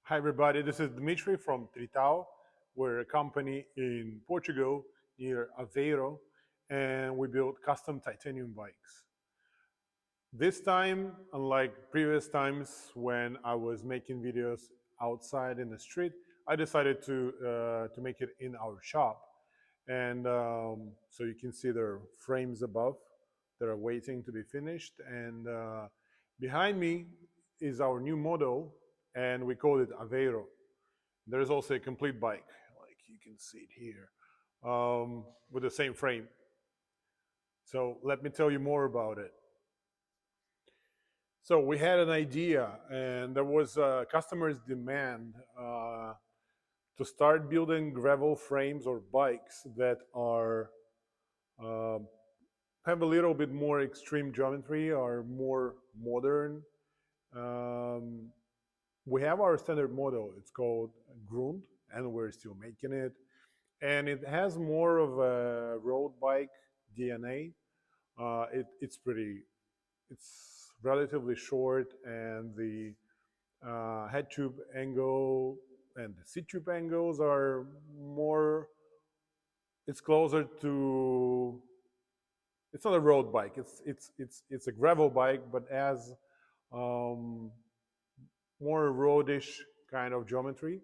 Hi everybody, this is Dmitry from Tritao. We're a company in Portugal near Aveiro, and we build custom titanium bikes. This time, unlike previous times when I was making videos outside in the street, I decided to make it in our shop. And so you can see there are frames above that are waiting to be finished. And behind me is our new model, and we call it Aveiro. There's also a complete bike, like you can see it here, with the same frame. So let me tell you more about it. So we had an idea, and there was a customer's demand to start building gravel frames or bikes that are have a little bit more extreme geometry, are more modern. Um, we have our standard model. It's called Groont, and we're still making it. And it has more of a road bike DNA. It's relatively short, and the head tube angle and the seat tube angles are more. It's closer to. It's not a road bike. It's a gravel bike, but as um, more roadish kind of geometry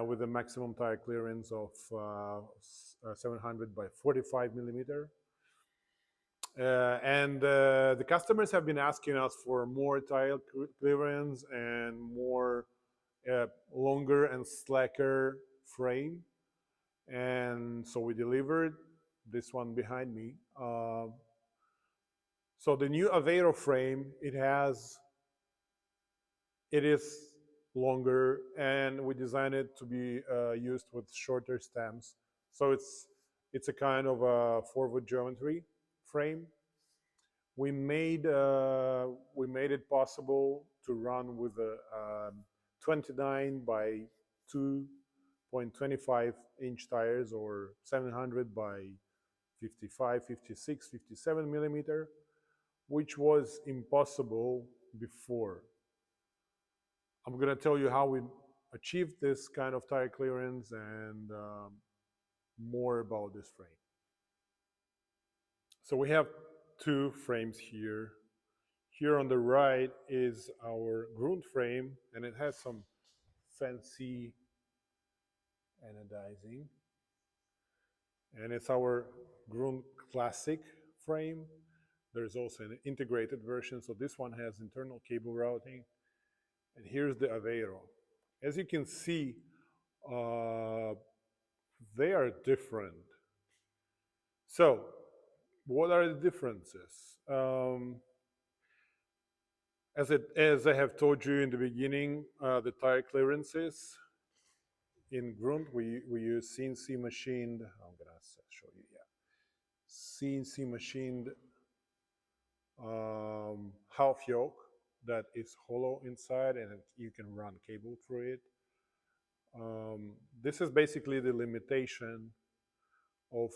with a maximum tire clearance of 700 by 45 millimeter. And the customers have been asking us for more tire clearance and more longer and slacker frame. And so we delivered this one behind me. So the new Aveiro frame, it is longer, and we designed it to be used with shorter stems. So it's a kind of a forward geometry frame. We made it possible to run with a 29 by 2.25 inch tires, or 700 by 55, 56, 57 millimeter, which was impossible before. I'm going to tell you how we achieved this kind of tire clearance and more about this frame. So we have two frames here. Here on the right is our Groont frame, and it has some fancy anodizing. And it's our Groont Classic frame. There's also an integrated version, so this one has internal cable routing. And here's the Aveiro. As you can see, uh, they are different. So, what are the differences? As I have told you in the beginning, the tire clearances in Groont, we use CNC machined. I'm gonna show you. Yeah, CNC machined half yoke that is hollow inside, and you can run cable through it. This is basically the limitation of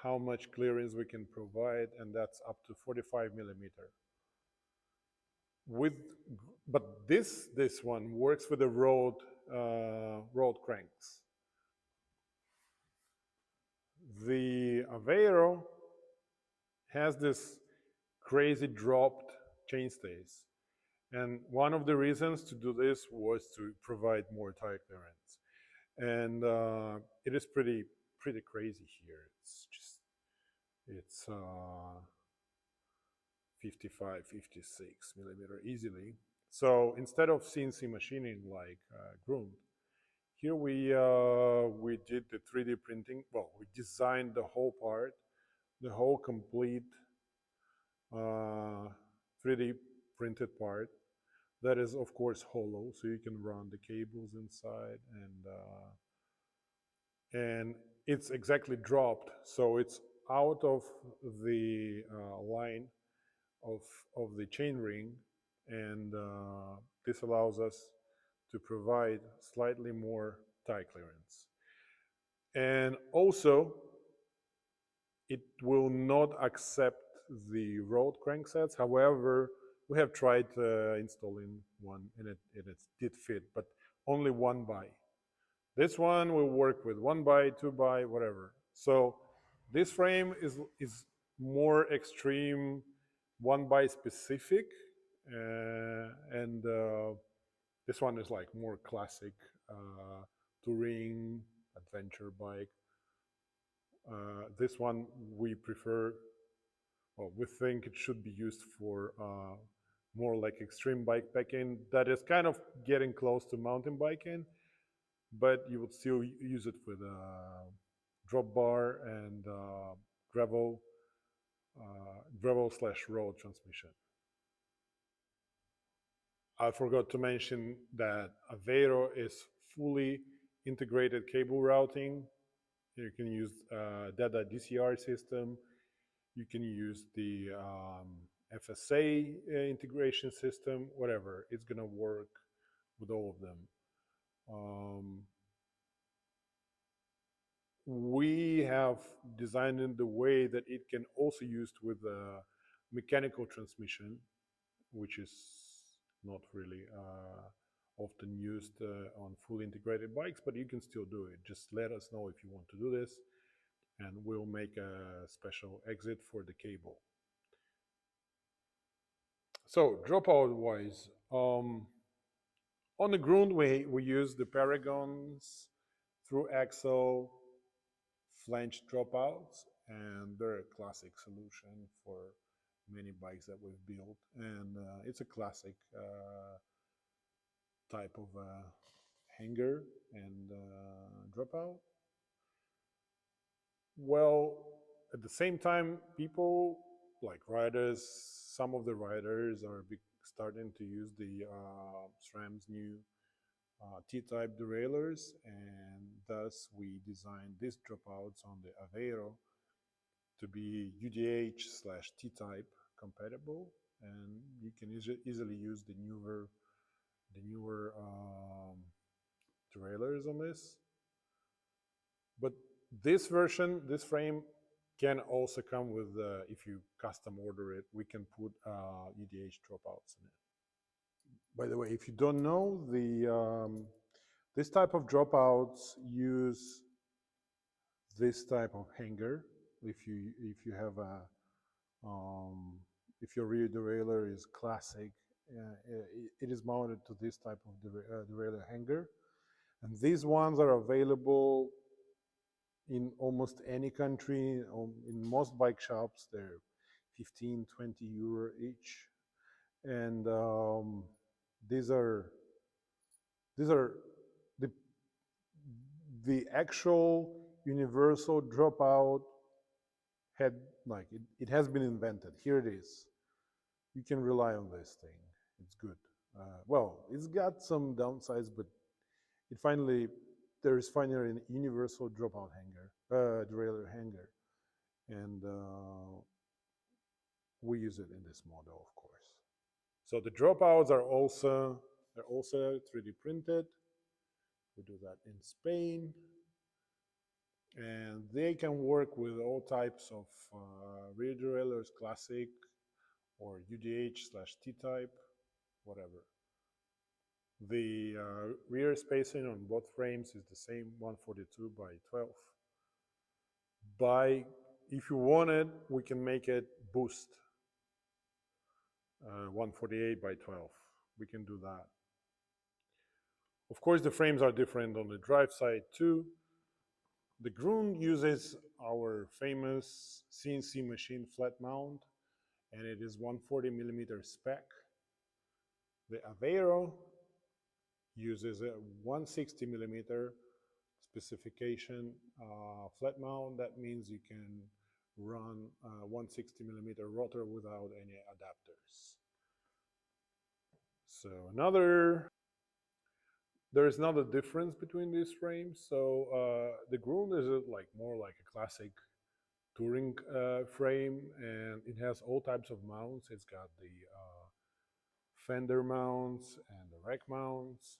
how much clearance we can provide, and that's up to 45 millimeter. With, but this one works with the road cranks. The Aveiro has this crazy dropped chainstays, and one of the reasons to do this was to provide more tire clearance. And it is pretty crazy here. It's 55, 56 millimeter easily. So instead of CNC machining like Groont, here we did the 3D printing. Well, we designed the whole part, the whole complete 3D printed part. That is, of course, hollow, so you can run the cables inside, and it's exactly dropped, so it's out of the line of the chain ring, and this allows us to provide slightly more tire clearance. And also, it will not accept the road cranksets. However, we have tried installing one, and it did fit, but only one by. This one will work with one by, two by, whatever. So this frame is more extreme, one by specific, and this one is like more classic touring adventure bike. This one we prefer, well, we think it should be used for more like extreme bike packing that is kind of getting close to mountain biking, but you would still use it with a drop bar and gravel, gravel slash road transmission. I forgot to mention that Aveiro is fully integrated cable routing. You can use DADA DCR system. You can use the FSA integration system, whatever. It's gonna work with all of them. Um, we have designed in the way that it can also used with a mechanical transmission, which is not really often used on fully integrated bikes, but you can still do it. Just let us know if you want to do this, and we'll make a special exit for the cable. So dropout wise, on the Groont we use the Paragons through axle flange dropouts, and they're a classic solution for many bikes that we've built, and it's a classic type of hanger and dropout. Well, at the same time, people like riders, some of the riders are starting to use the SRAM's new T-type derailleurs, and thus we designed these dropouts on the Aveiro to be UDH slash T-type compatible, and you can easily use the newer derailleurs on this. But this version, this frame can also come with, if you custom order it, we can put UDH dropouts in it. By the way, if you don't know, this type of dropouts use this type of hanger. If you have a if your rear derailleur is classic, it is mounted to this type of derailleur hanger, and these ones are available in almost any country. In most bike shops, they're 15, 20 euro each, and these are the the actual universal dropout had, like, it has been invented. Here it is. You can rely on this thing. It's good. Well, it's got some downsides, but there is finally a universal dropout hanger, derailleur hanger, and we use it in this model, of course. So the dropouts are also 3D printed. We do that in Spain, and they can work with all types of rear derailleurs, classic or UDH slash T-type, whatever. The rear spacing on both frames is the same, 142 by 12. If you want it, we can make it boost, 148 by 12. We can do that. Of course, the frames are different on the drive side too. The Groont uses our famous CNC machine flat mount, and it is 140 millimeter spec. The Aveiro uses a 160 millimeter specification flat mount. That means you can run 160 millimeter rotor without any adapters. So there is another difference between these frames. So the Groont is more like a classic touring frame, and it has all types of mounts. It's got the fender mounts and the rack mounts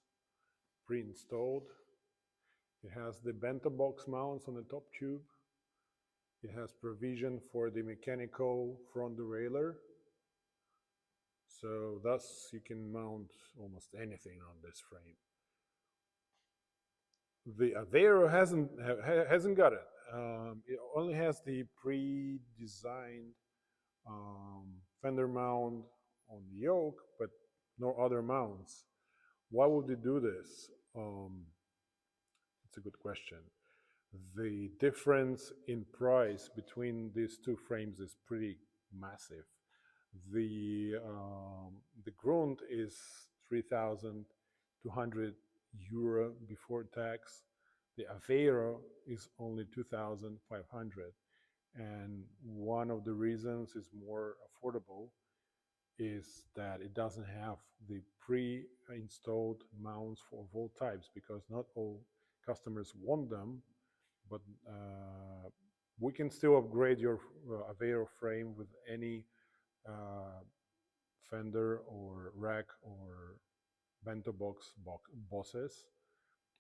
pre-installed. It has the bento box mounts on the top tube. It has provision for the mechanical front derailleur. So thus you can mount almost anything on this frame. The Aveiro hasn't got it. It only has the pre-designed fender mount on the yoke, but no other mounts. Why would they do this? It's a good question. The difference in price between these two frames is pretty massive. The Groont is 3,200 euro before tax. The Aveiro is only 2,500, and one of the reasons is more affordable is that it doesn't have the pre-installed mounts for all types, because not all customers want them, but we can still upgrade your Aveiro frame with any uh, fender or rack or bento box bosses.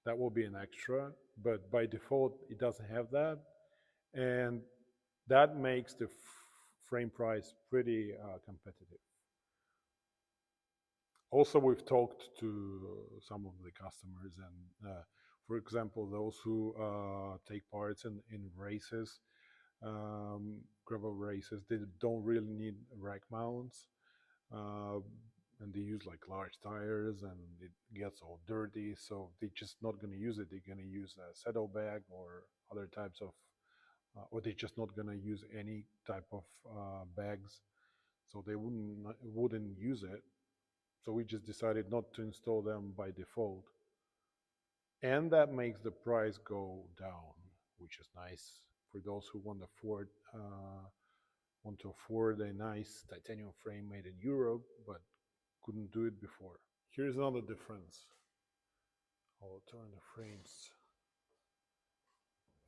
That will be an extra, but by default it doesn't have that, and that makes the frame price pretty competitive. Also, we've talked to some of the customers, and for example, those who take parts in races, gravel races, they don't really need rack mounts, uh, and they use like large tires, and it gets all dirty, so they're just not going to use it. They're going to use a saddlebag or other types of, or they're just not going to use any type of bags, so they wouldn't use it. So we just decided not to install them by default. And that makes the price go down, which is nice for those who want to afford a nice titanium frame made in Europe, but couldn't do it before. Here's another difference. I'll turn the frames.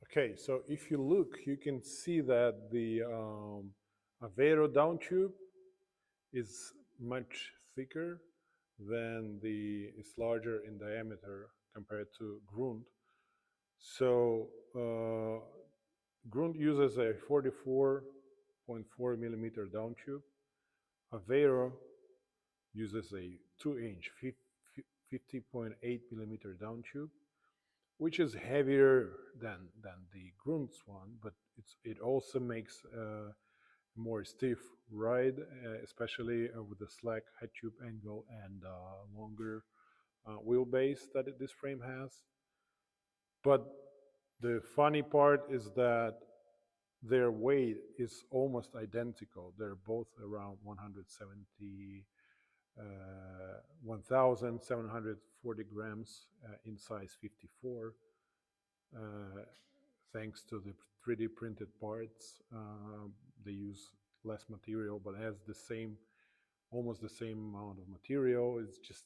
Okay, so if you look, you can see that the Aveiro down tube is much thicker than it's larger in diameter compared to Groont. So Groont uses a 44.4 millimeter down tube. Aveiro uses a 2-inch 50.8 millimeter down tube, which is heavier than the Groont's one, but it also makes more stiff ride, especially with the slack head tube angle and longer wheelbase that this frame has. But the funny part is that their weight is almost identical. They're both around 1,740 grams in size 54. Thanks to the 3D printed parts, they use less material, but has almost the same amount of material. It's just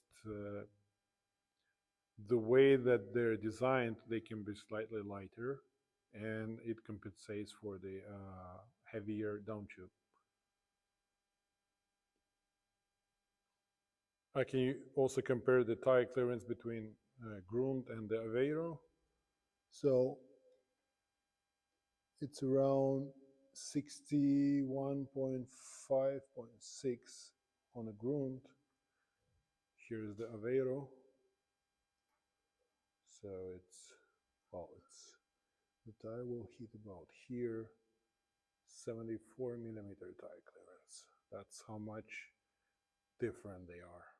the way that they're designed, they can be slightly lighter, and it compensates for the heavier down tube. I can also compare the tire clearance between Groont and the Aveiro. So it's around 61.5.6 on a Groont. Here's the Aveiro. So it's the tire will hit about here, 74 millimeter tire clearance. That's how much different they are.